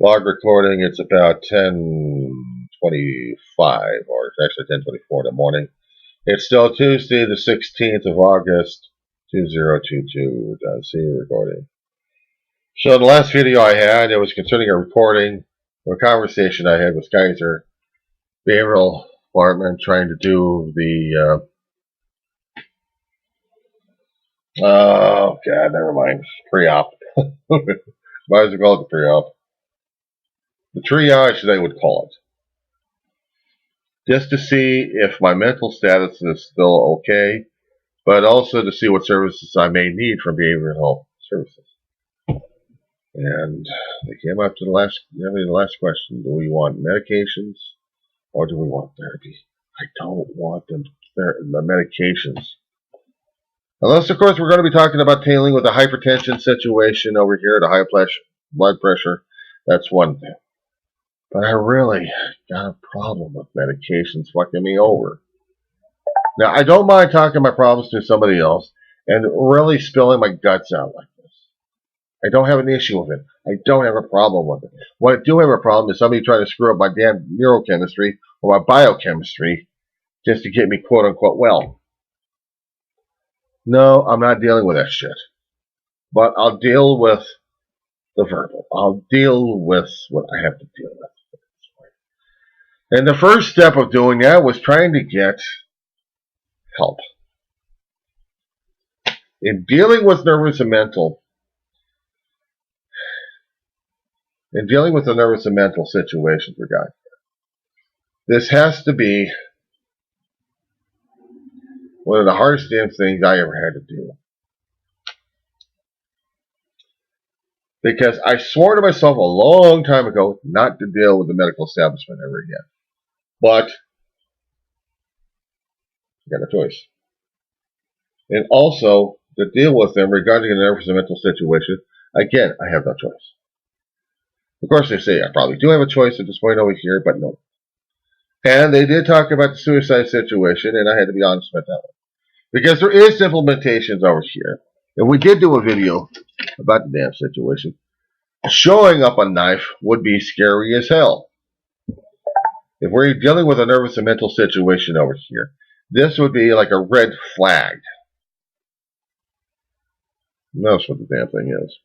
Log recording, it's about 10:25, or it's actually 10:24 in the morning. It's still Tuesday, the 16th of August, 2022. See recording. So the last video I had, it was concerning a recording of a conversation I had with Kaiser Behavioral Department trying to do the, oh god, never mind, pre-op. Might as well call it the pre-op. The triage, they would call it. Just to see if my mental status is still okay, but also to see what services I may need from behavioral health services. And they came up to the last question: do we want medications or do we want therapy? I don't want the medications, unless, of course, we're going to be talking about dealing with a hypertension situation over here, the high blood pressure. That's one thing. But I really got a problem with medications fucking me over. Now, I don't mind talking my problems to somebody else and really spilling my guts out like this. I don't have an issue with it. I don't have a problem with it. What I do have a problem is somebody trying to screw up my damn neurochemistry or my biochemistry just to get me quote unquote well. No, I'm not dealing with that shit. But I'll deal with the verbal. I'll deal with what I have to deal with. And the first step of doing that was trying to get help. In dealing with nervous and mental, in dealing with the nervous and mental situation for God, this has to be one of the hardest damn things I ever had to do. Because I swore to myself a long time ago not to deal with the medical establishment ever again. But I got a choice. And also, to deal with them regarding the nervous and mental situation, again, I have no choice. Of course, they say I probably do have a choice at this point over here, but no. And they did talk about the suicide situation, and I had to be honest about that one. Because there is implementations over here. And we did do a video about the damn situation. Showing up a knife would be scary as hell. If we're dealing with a nervous and mental situation over here, this would be like a red flag. That's what the damn thing is.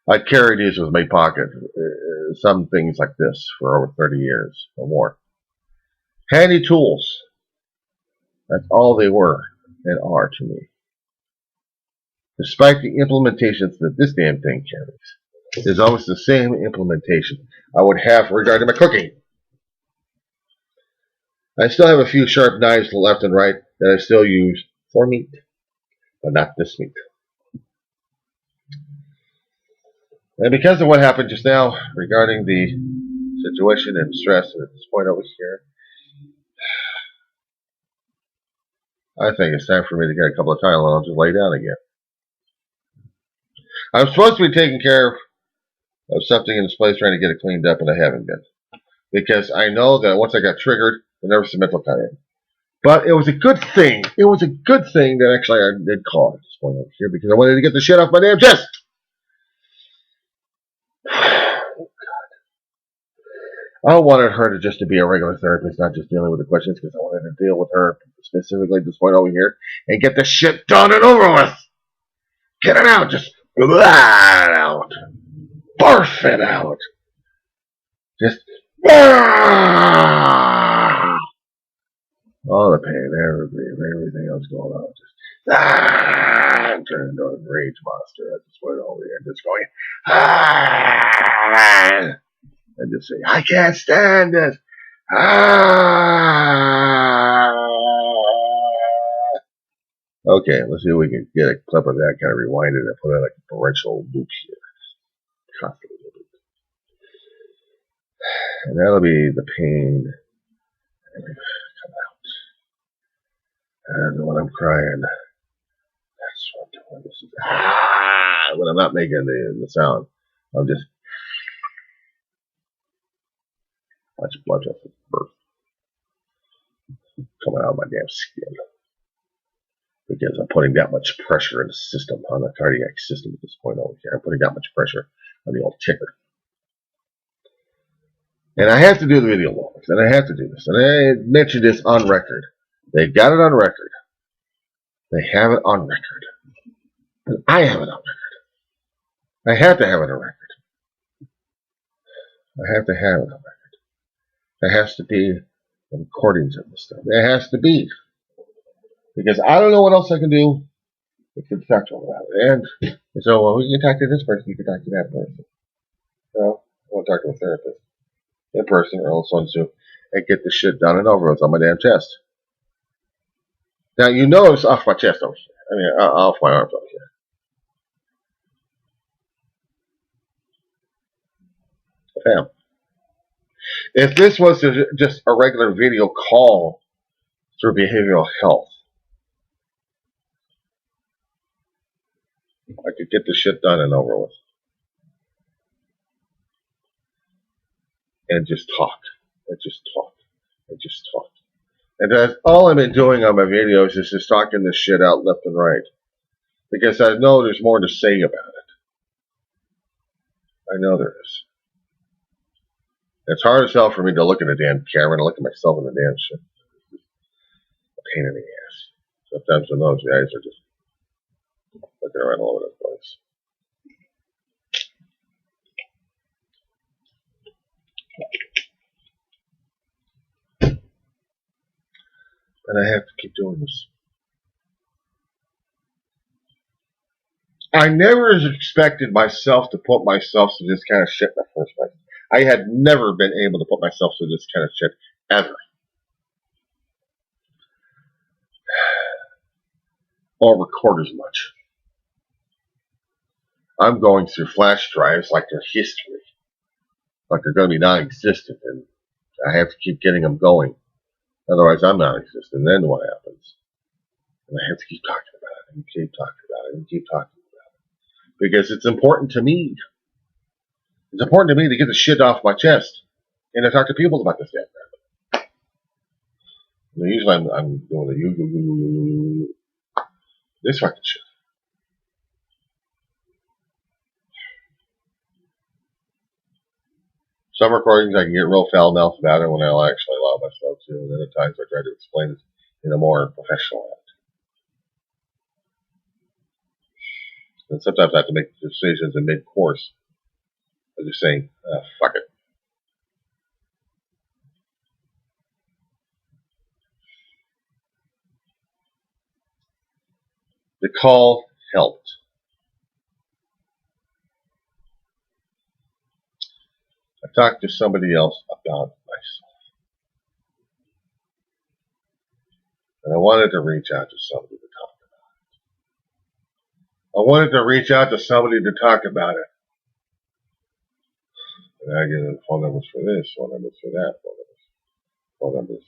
I carried these with my pocket, some things like this, for over 30 years or more. Handy tools. That's all they were and are to me. Despite the implementations that this damn thing carries, is almost the same implementation I would have regarding my cooking. I still have a few sharp knives to left and right that I still use for meat, but not this meat. And because of what happened just now regarding the situation and stress at this point over here, I think it's time for me to get a couple of Tylenol and just lay down again. I'm supposed to be taking care of something in this place, trying to get it cleaned up, and I haven't been. Because I know that once I got triggered, the nervous and mental got in. But it was a good thing. It was a good thing that actually I did call at this point over here, because I wanted to get the shit off my damn chest. I wanted her to just to be a regular therapist, not just dealing with the questions, because I wanted to deal with her specifically at this point over here and get the shit done and over with. Get it out. Just blah it out. Barf it out. Just all the pain, everything else going on. Just I'm turning into a rage monster at this point over here. Just going and just say, I can't stand this. Okay, let's see if we can get a clip of that, kind of rewind it and put it like a parental loop here. Constantly loop. And that'll be the pain come out. And when I'm crying, that's what I'm doing. This is when I'm not making the sound. I'm just watch blood vessels burst coming out of my damn skin. because I'm putting that much pressure in the system, on the cardiac system at this point over here. I'm putting that much pressure on the old ticker. And I have to do the video logs, and I have to do this. And I mentioned this on record. They got it on record. They have it on record. And I have it on record. I have to have it on record. I have to have it on record. There has to be recordings of this stuff. There has to be. Because I don't know what else I can do if it's factual about it. And so, well, you can talk to this person, you can talk to that person. No, I want to talk to a therapist in person or else on Zoom and get this shit done and over with on my damn chest. Now, you know it's off my chest over here. I mean, off my arms over here. Fam. If this was just a regular video call through behavioral health, I could get this shit done and over with. And just talk. And just talk. And just talk. And that's all I've been doing on my videos is just talking this shit out left and right. Because I know there's more to say about it. I know there is. It's hard as hell for me to look at a damn camera and look at myself in the damn shit. A pain in the ass. Sometimes I know those guys are just looking around all over the place. And I have to keep doing this. I never expected myself to put myself through this kind of shit in the first place. I had never been able to put myself through this kind of shit, ever. Or record as much. I'm going through flash drives like they're history. Like they're going to be non-existent, and I have to keep getting them going. Otherwise, I'm non-existent. Then what happens? And I have to keep talking about it, and keep talking about it, and keep talking about it. Because it's important to me. It's important to me to get the shit off my chest. And to talk to people about this damn crap. Usually I'm doing the this fucking shit. Some recordings I can get real foul-mouthed about it when I'll actually allow myself to, and other times I try to explain it in a more professional act. And sometimes I have to make decisions in mid-course. I'm just saying, fuck it. The call helped. I talked to somebody else about myself. And I wanted to reach out to somebody to talk about it. I wanted to reach out to somebody to talk about it. And I give them phone numbers for this, phone numbers for that, phone numbers.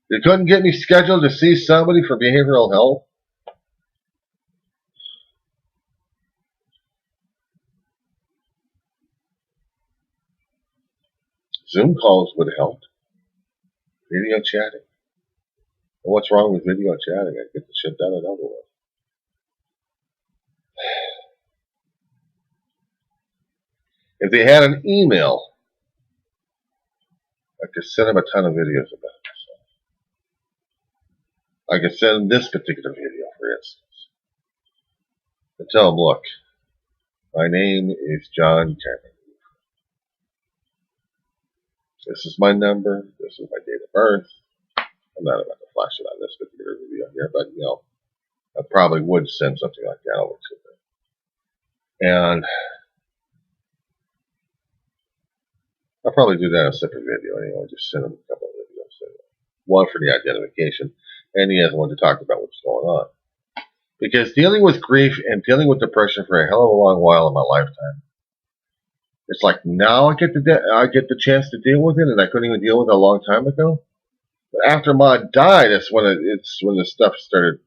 You couldn't get me scheduled to see somebody for behavioral health? Zoom calls would have helped. Video chatting. And what's wrong with video chatting? I get the shit done and over with. If they had an email, I could send them a ton of videos about myself. I could send them this particular video, for instance. And tell them, look, my name is John Cameron. This is my number. This is my date of birth. I'm not about to flash it on this particular video here, but, you know, I probably would send something like that over to them. And I'll probably do that in a separate video anyway. Just send him a couple of videos. One for the identification, and the other one to talk about what's going on. Because dealing with grief and dealing with depression for a hell of a long while in my lifetime, it's like now I get the chance to deal with it, and I couldn't even deal with it a long time ago. But after Ma died, that's when the stuff started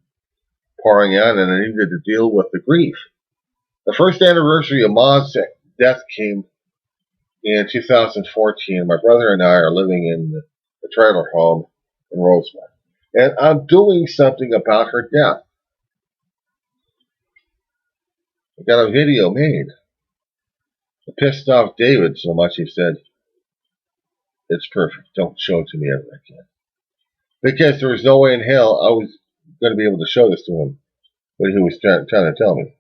pouring out, and I needed to deal with the grief. The first anniversary of Ma's death came in 2014. My brother and I are living in the trailer home in Rosemont. And I'm doing something about her death. I got a video made. It pissed off David so much he said, "It's perfect. Don't show it to me ever again." Because there was no way in hell I was going to be able to show this to him, what he was trying to tell me.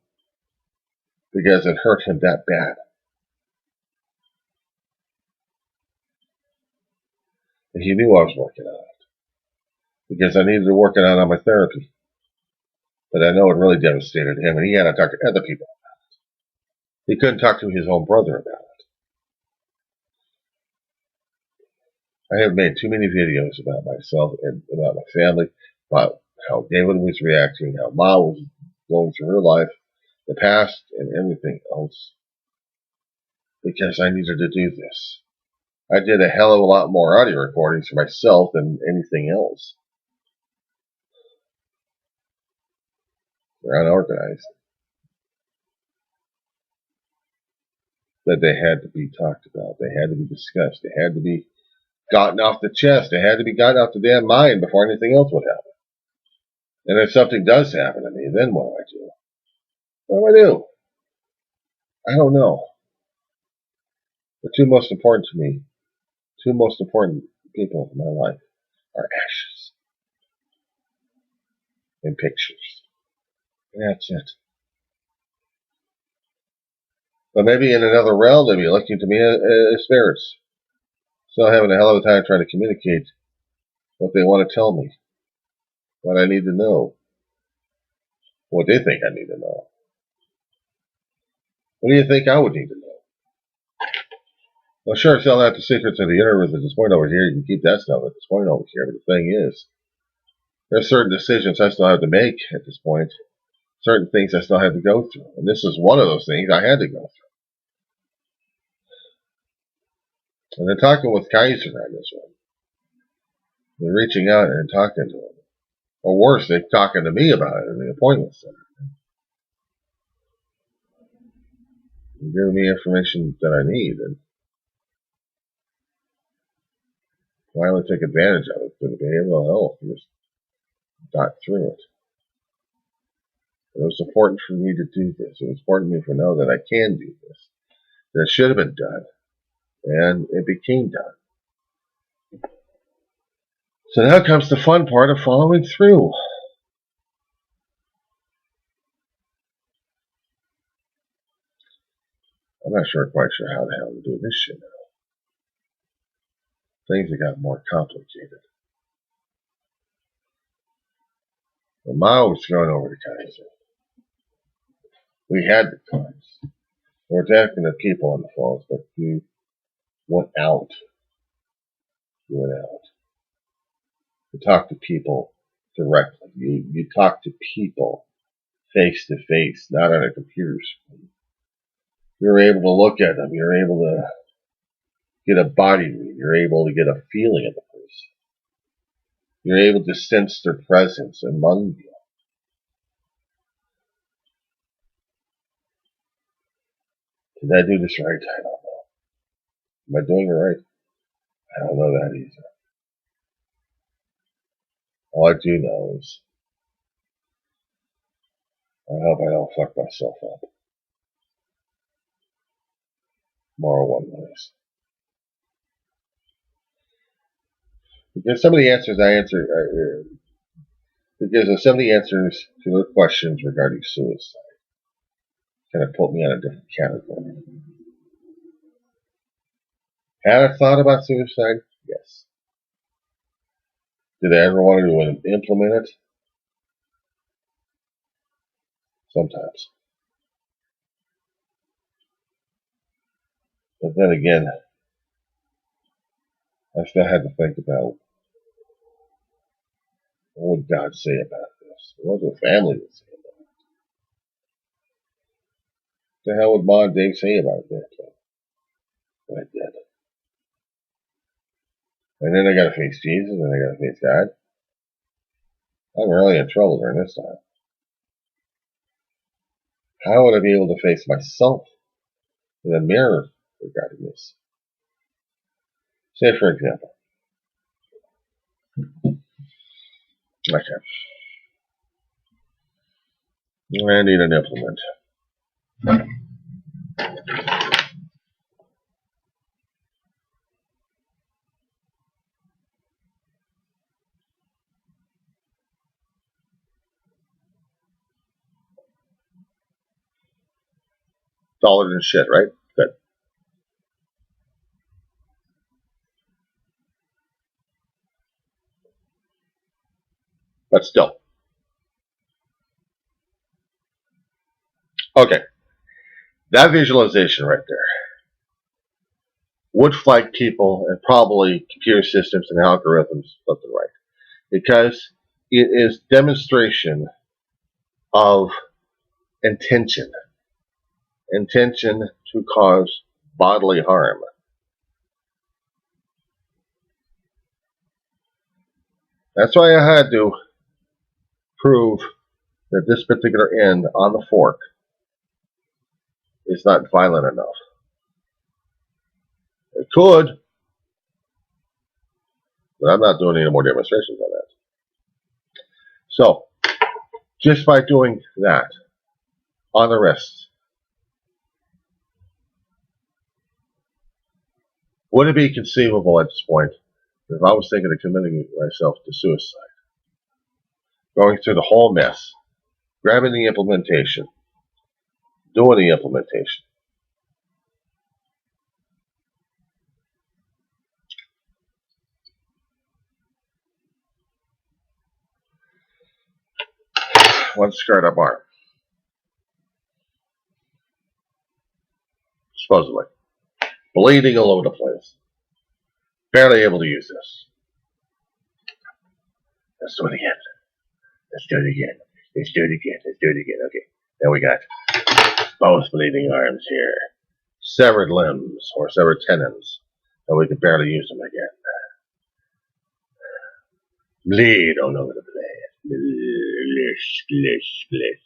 Because it hurt him that bad. And he knew I was working on it. Because I needed to work it out on my therapy. But I know it really devastated him, and he had to talk to other people. He couldn't talk to his own brother about it. I have made too many videos about myself and about my family, about how David was reacting, how Ma was going through her life, the past, and everything else. Because I needed to do this. I did a hell of a lot more audio recordings for myself than anything else. They're unorganized. But they had to be talked about. They had to be discussed. They had to be gotten off the chest. They had to be gotten off the damn mind before anything else would happen. And if something does happen to me, then what do I do? What do I do? I don't know. The two most important to me, two most important people in my life are ashes and pictures. And that's it. But maybe in another realm, they'll be looking to me as spirits. Still having a hell of a time trying to communicate what they want to tell me, what I need to know, what they think I need to know. What do you think I would need to know? Well, sure, sell out the secrets of the universe at this point over here. You can keep that stuff at this point over here. But the thing is, there's certain decisions I still have to make at this point. Certain things I still have to go through. And this is one of those things I had to go through. And they're talking with Kaiser on this one. They're reaching out and talking to him. Or worse, they're talking to me about it in the appointment center. And giving me information that I need. And why would I take advantage of it for the behavioral health and just got through it. It was important for me to do this. It was important for me to know that I can do this. That it should have been done. And it became done. So now comes the fun part of following through. I'm not quite sure how the hell to do this shit now. Things have got more complicated. When Ma was going over to Kaiser, we had the cards. We were talking to people on the phones, but you went out. You went out. You talked to people directly. You talked to people face to face, not on a computer screen. You're able to look at them. You're able to get a body read. You're able to get a feeling of the person. You're able to sense their presence among you. Did I do this right? I don't know. Am I doing it right? I don't know that either. All I do know is I hope I don't fuck myself up. More one ways. Because some of the answers I answer, because some of the answers to the questions regarding suicide kind of put me on a different category. Had I thought about suicide? Yes. Did I ever want to implement it? Sometimes. But then again, I still had to think about what would God say about this? What would the family say about it? What the hell would Ma and Dave say about that? What I did. And then I got to face Jesus, and I got to face God. I'm really in trouble during this time. How would I be able to face myself in the mirror regarding this? Say, for example, Okay. I need an implement. Solid and shit, right? Good. But still. Okay. That visualization right there would flag people and probably computer systems and algorithms something right. Because it is demonstration of intention. Intention to cause bodily harm. That's why I had to prove that this particular end on the fork is not violent enough. It could, but I'm not doing any more demonstrations on that. So, just by doing that on the wrist, would it be conceivable at this point if I was thinking of committing myself to suicide? Going through the whole mess, grabbing the implementation, doing the implementation. One scarred up arm, supposedly. Bleeding all over the place. Barely able to use this. Let's do it again. Let's do it again. Let's do it again. Let's do it again. Okay. Now we got both bleeding arms here. Severed limbs or severed tendons. And we can barely use them again. Bleed all over the place. Splish, splish, splish.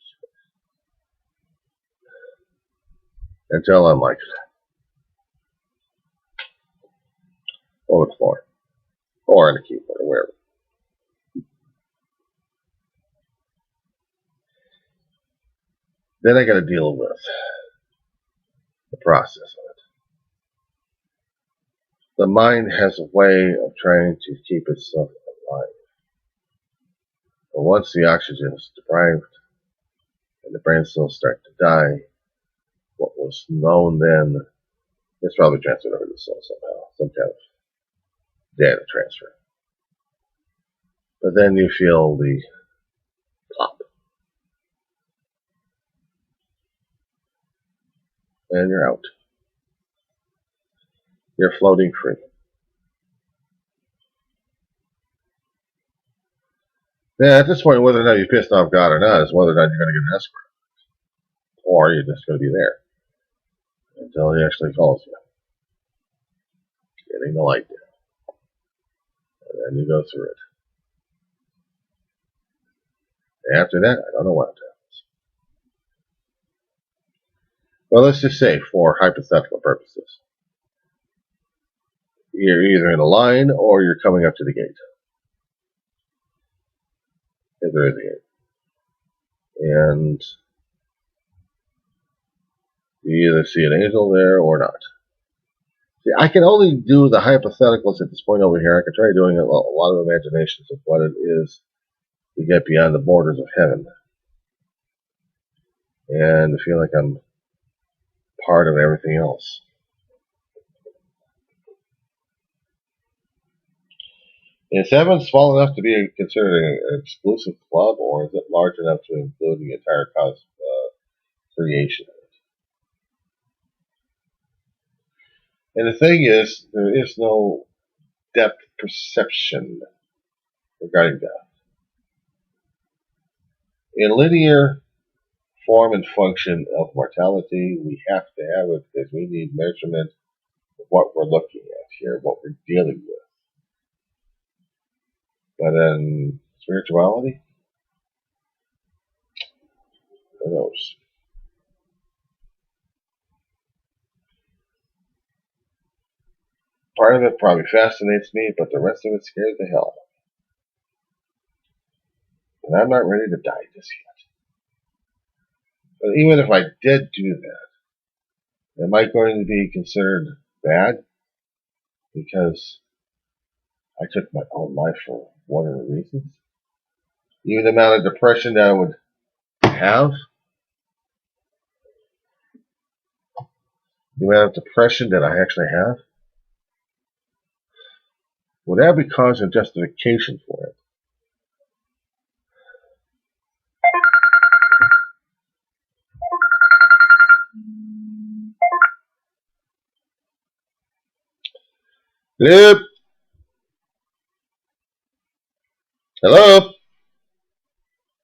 Until I'm like over the floor. Or on the keyboard or wherever. Then I gotta deal with the process of it. The mind has a way of trying to keep itself alive. But once the oxygen is deprived and the brain cells start to die, what was known then is probably transferred over to the soul somehow, some kind of data transfer. But then you feel the pop. And you're out. You're floating free. Yeah, at this point, whether or not you pissed off God or not is whether or not you're going to get an escort. Or you're just going to be there until he actually calls you. Getting the light down. And then you go through it. After that, I don't know what happens. Well, let's just say, for hypothetical purposes, you're either in a line or you're coming up to the gate. If there is a gate. And you either see an angel there or not. See, I can only do the hypotheticals at this point over here. I can try doing a lot of imaginations of what it is to get beyond the borders of heaven. And to feel like I'm part of everything else. Is heaven small enough to be considered an exclusive club, or is it large enough to include the entire creation? And the thing is, there is no depth perception regarding death. In linear form and function of mortality, we have to have it because we need measurement of what we're looking at here, what we're dealing with. But in spirituality, who knows? Part of it probably fascinates me, but the rest of it scares the hell out of me. And I'm not ready to die just yet. But even if I did do that, am I going to be considered bad because I took my own life for whatever reasons? Even the amount of depression that I would have, the amount of depression that I actually have, would that be cause of justification for it? Hello? Hello?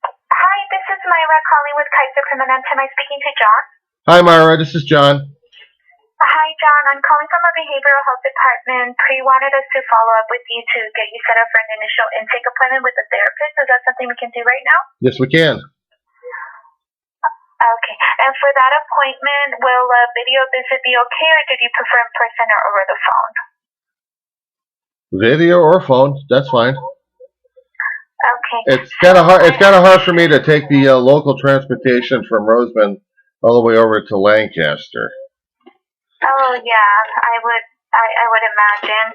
Hi, this is Myra calling with Kaiser Permanente. Am I speaking to John? Hi, Myra. This is John. Hi, John. I'm calling from our behavioral health department. Pre wanted us to follow up with you to get you set up for an initial intake appointment with a therapist. Is that something we can do right now? Yes, we can. Okay. And for that appointment, will a video visit be okay, or did you prefer in person or over the phone? Video or phone, that's fine. Okay. It's kind of hard for me to take the local transportation from Roseman all the way over to Lancaster. Oh yeah, I would imagine.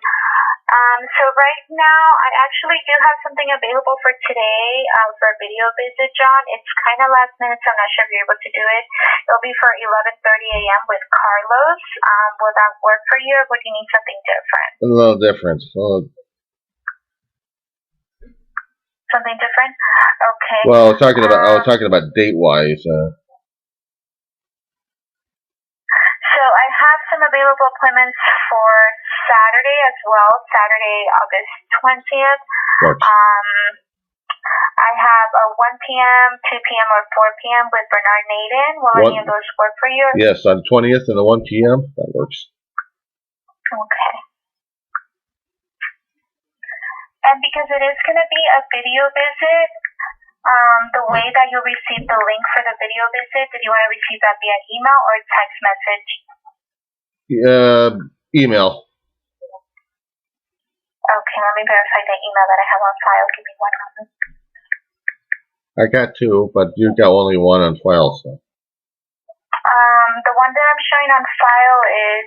So right now, I actually do have something available for today for a video visit, John. It's kind of last minute, so I'm not sure if you're able to do it. It'll be for 11:30 a.m. with Carlos. Will that work for you, or would you need something different? A little different. Something different? Okay. Well, I was talking about date-wise. So I have some available appointments for Saturday as well, Saturday, August 20th. Works. I have a 1 p.m., 2 p.m., or 4 p.m. with Bernard Naden. Will any of those work for you? Yes, on the 20th and the 1 p.m. That works. Okay. And because it is going to be a video visit, the way that you'll receive the link for the video visit, did you want to receive that via email or text message? Email. Okay, let me verify the email that I have on file. Give me 1 moment. I got two, but you've got only one on file, so. The one that I'm showing on file is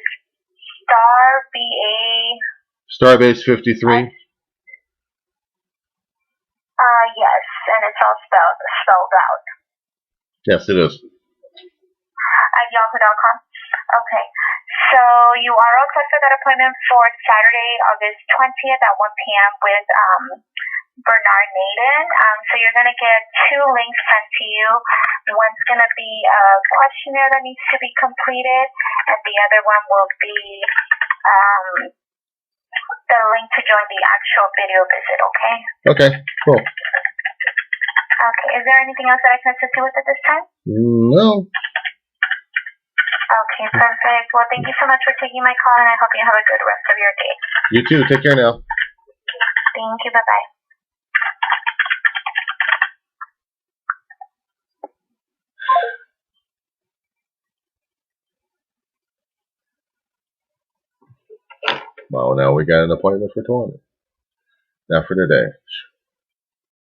Starbase 53. Yes, and it's all spelled out. Yes, it is. At yahoo.com. Okay. So you are all set for that appointment for Saturday, August 20th at 1 p.m. with Bernard Naden. So you're going to get 2 links sent to you. One's going to be a questionnaire that needs to be completed, and the other one will be the link to join the actual video visit, okay? Okay, cool. Okay, is there anything else that I can assist you with at this time? No. Okay, perfect. Well, thank you so much for taking my call, and I hope you have a good rest of your day. You too. Take care now. Thank you. Bye-bye. Well, now we got an appointment for tomorrow. Not for today.